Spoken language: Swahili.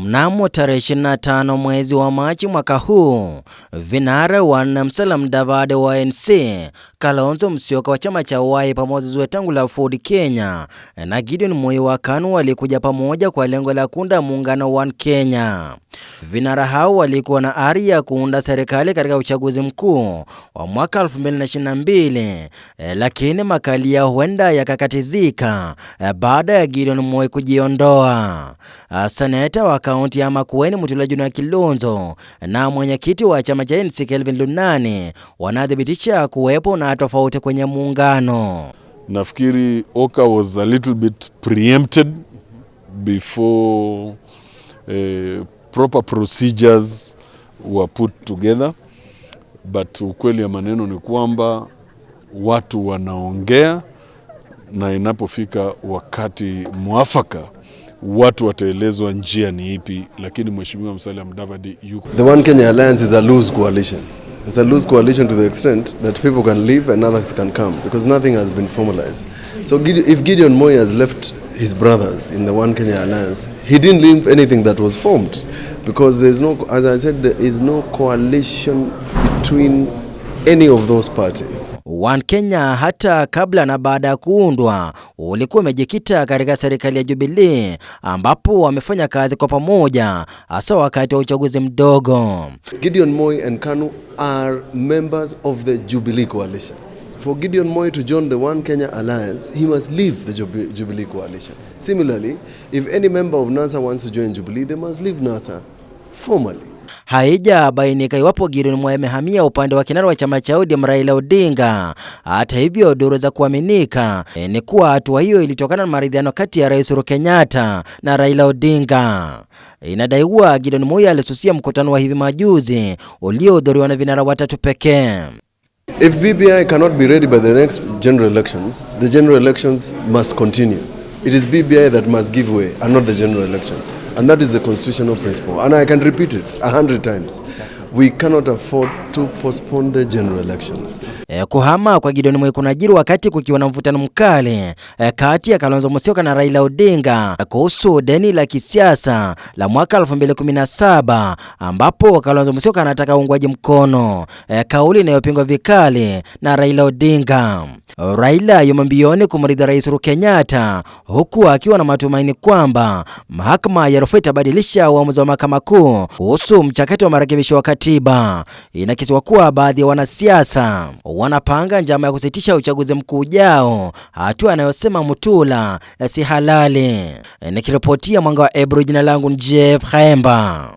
Mnamo tarehe 25 mwezi wa Machi mwaka huu, vinara wa Musalia Mudavadi wa ANC, Kalonzo Musyoka wa chama cha Wiper, Moses Wetangula Ford Kenya na Gideon Moi wa KANU walikuja pamoja kwa lengo la kuunda muungano wa Kenya. Vinara hao walikuwa na ari ya kuunda serikali katika uchaguzi mkuu wa mwaka 2022, lakini makali ya huenda yakakatizika baada ya Gideon Moi kujiondoa. Seneta wa kaunti ya Makueni Mutula Kalonzo na mwenyekiti wa chama cha ANC Kelvin Lunani wanadhibitisha kuwepo na tofauti kwenye muungano. Nafikiri Oka was a little bit preempted before proper procedures were put together, but ukweli ya maneno ni kwamba watu wanaongea na inapofika wakati mwafaka watu wataelezwa njia ni ipi, lakini Mheshimiwa Musalia Mudavadi yuko. The One Kenya Alliance is a loose coalition. It's a loose coalition to the extent that people can leave and others can come because nothing has been formalized. So if Gideon Moi has left his brothers in the One Kenya Alliance, he didn't leave anything that was formed because there's no, as I said, there is no coalition between any of those parties. One Kenya hata kabla na baada ya kuundwa ulikuwa umejikita katika serikali ya Jubilee ambapo wamefanya kazi kwa pamoja hasa wakati wa uchaguzi mdogo. Gideon Moi and KANU are members of the Jubilee coalition. For Gideon Moi to join the One Kenya Alliance, he must leave the Jubilee coalition. Similarly, if any member of NASA wants to join Jubilee, they must leave NASA formally. Haijabainika iwapo Gideon Moi amehamia upande wa kinara wa chama cha ODM Raila Odinga. Hata hivyo, duru za kuaminika ni kuwa hatua hiyo ilitokana na maridhiano kati ya Rais Uhuru Kenyatta na Raila Odinga. Inadaiwa Gideon Moi alisusia mkutano wa hivi majuzi uliohudhuriwa na vinara watatu pekee. If BBI cannot be ready by the next general elections, the general elections must continue. It is BBI that must give way and not the general elections. And that is the constitutional principle. And I can repeat it 100 times. We cannot afford to postpone the general elections. Kuhama kwa Gideon Moi kunajiri wakati kukiwa na mvutano mkali kati ya Kalonzo Musyoka na Raila Odinga kuhusu deni la kisiasa la mwaka 2017, ambapo Kalonzo Musyoka anataka uungwaji mkono, kauli inayopingwa vikali na Raila Odinga. Raila yumo mbioni kumridhi Rais Uhuru Kenyatta, huku akiwa na matumaini kwamba mahakama ya rufaa itabadilisha uamuzi wa mahakama kuu kuhusu mchakato wa marekebisho wa katiba. Inakisiwa kuwa baadhi ya wanasiasa wanapanga njama ya kusitisha uchaguzi mkuu ujao, hatua anayosema Mutula si halali. Nikiripotia Mwanga wa Ebro, jina langu ni Jeff Haemba.